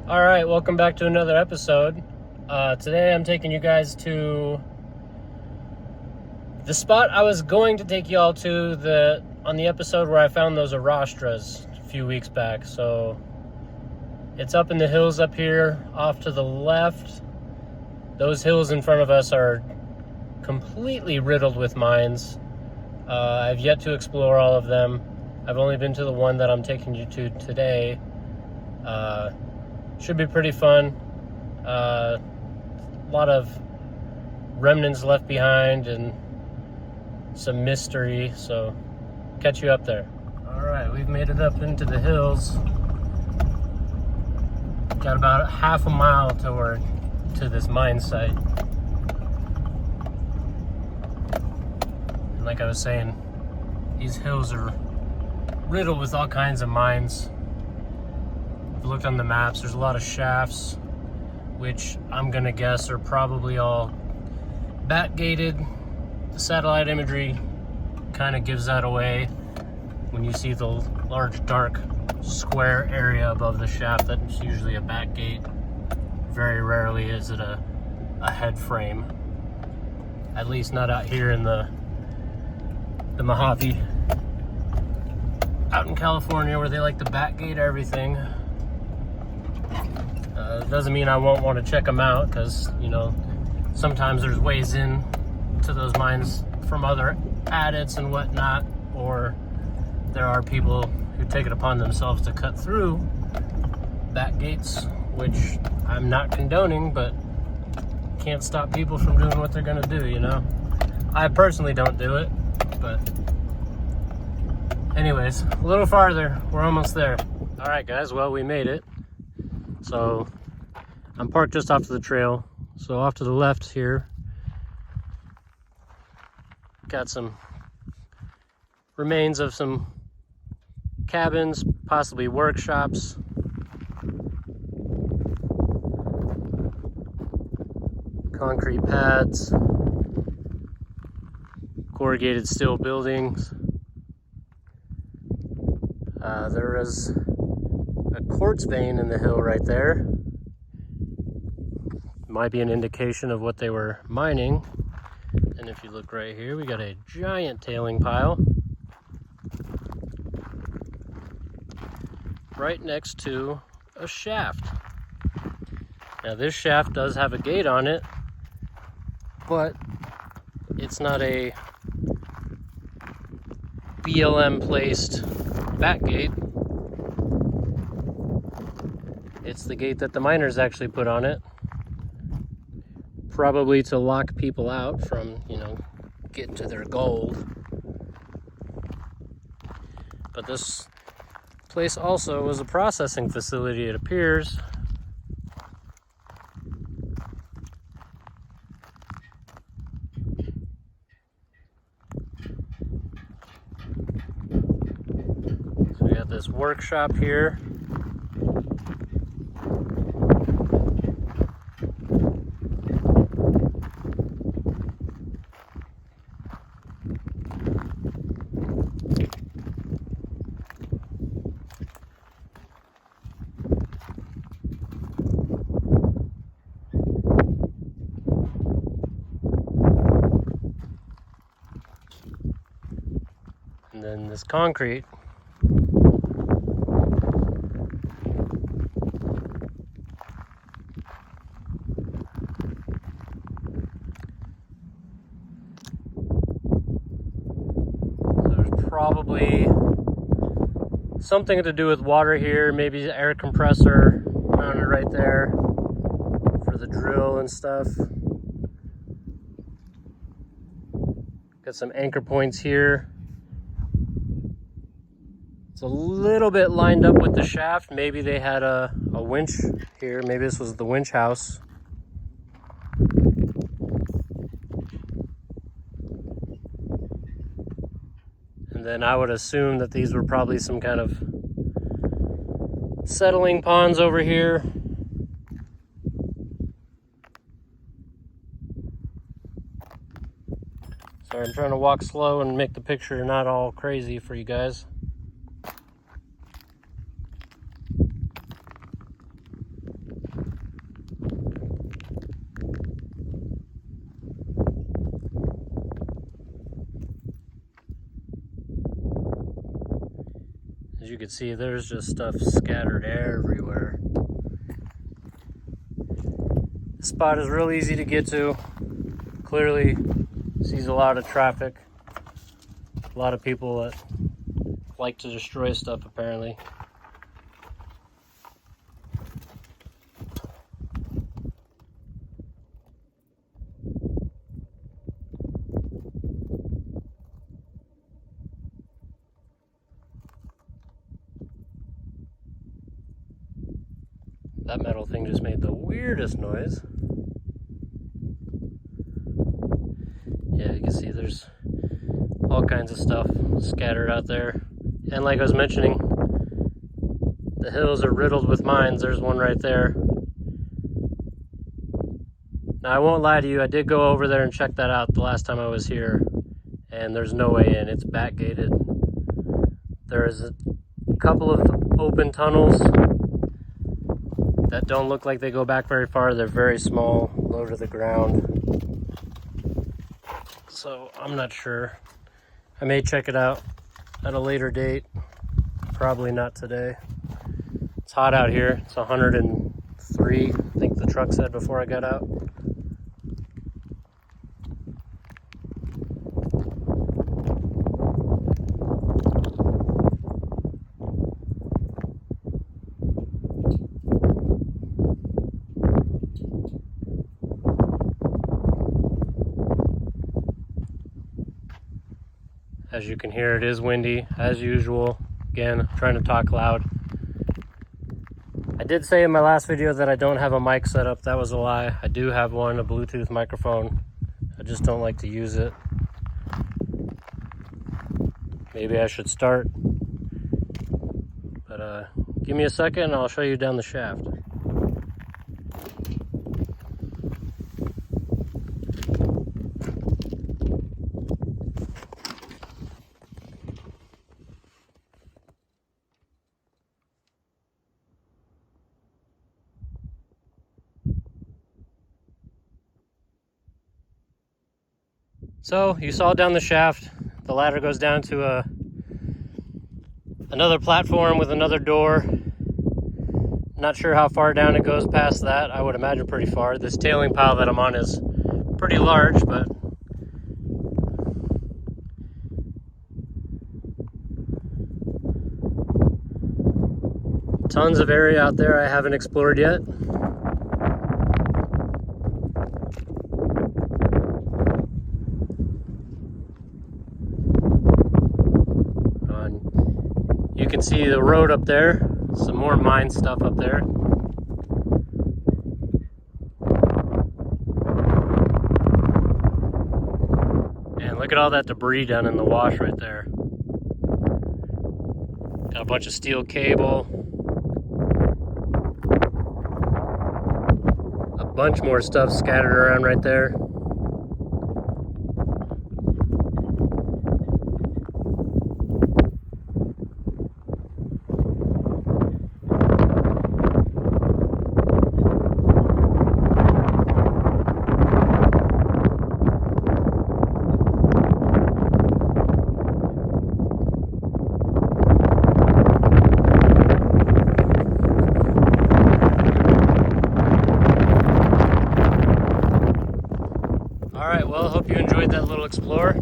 All right, welcome back to another episode. Today I'm taking you guys to the spot I was going to take y'all to on the episode where I found those Arostras a few weeks back. So it's up in the hills up here off to the left. Those hills in front of us are completely riddled with mines. I've yet to explore all of them. I've only been to the one that I'm taking you to today. Should be pretty fun. A lot of remnants left behind and some mystery, so catch you up there. All right, we've made it up into the hills. Got about half a mile to this mine site. And like I was saying, these hills are riddled with all kinds of mines. I've looked on the maps, there's a lot of shafts, which I'm gonna guess are probably all bat-gated. The satellite imagery kind of gives that away. When you see the large dark square area above the shaft, that's usually a bat gate. Very rarely is it a head frame. At least not out here in the Mojave. Out in California where they like to bat gate everything. Doesn't mean I won't want to check them out, because sometimes there's ways in to those mines from other adits and whatnot, or there are people who take it upon themselves to cut through bat gates, which I'm not condoning, but can't stop people from doing what they're gonna do. I personally don't do it, but anyways, a little farther, we're almost there. All right guys, well, we made it. So I'm parked just off to the trail. So off to the left here, got some remains of some cabins, possibly workshops. Concrete pads, corrugated steel buildings. There is a quartz vein in the hill right there. Might be an indication of what they were mining. And if you look right here, we got a giant tailing pile right next to a shaft. Now this shaft does have a gate on it, but it's not a BLM placed bat gate. It's the gate that the miners actually put on it, probably to lock people out from, getting to their gold. But this place also was a processing facility, it appears. So we got this workshop here. And then this concrete. There's probably something to do with water here, maybe the air compressor mounted right there for the drill and stuff. Got some anchor points here. It's a little bit lined up with the shaft. Maybe they had a winch here. Maybe this was the winch house. And then I would assume that these were probably some kind of settling ponds over here. Sorry, I'm trying to walk slow and make the picture not all crazy for you guys. As you can see, there's just stuff scattered everywhere. This spot is real easy to get to. Clearly sees a lot of traffic. A lot of people that like to destroy stuff apparently. That metal thing just made the weirdest noise. Yeah, you can see there's all kinds of stuff scattered out there. And like I was mentioning, the hills are riddled with mines. There's one right there. Now I won't lie to you, I did go over there and check that out the last time I was here, and there's no way in. It's back gated. There is a couple of open tunnels that don't look like they go back very far. They're very small, low to the ground. So I'm not sure. I may check it out at a later date. Probably not today. It's hot out here. It's 103, I think the truck said before I got out. As you can hear, it is windy, as usual. Again, trying to talk loud. I did say in my last video that I don't have a mic set up. That was a lie. I do have one, a Bluetooth microphone. I just don't like to use it. Maybe I should start. But give me a second and I'll show you down the shaft. So you saw down the shaft, the ladder goes down to another platform with another door. Not sure how far down it goes past that. I would imagine pretty far. This tailing pile that I'm on is pretty large, but tons of area out there I haven't explored yet. You can see the road up there, some more mine stuff up there. And look at all that debris down in the wash right there. Got a bunch of steel cable. A bunch more stuff scattered around right there. Alright, well, hope you enjoyed that little explore.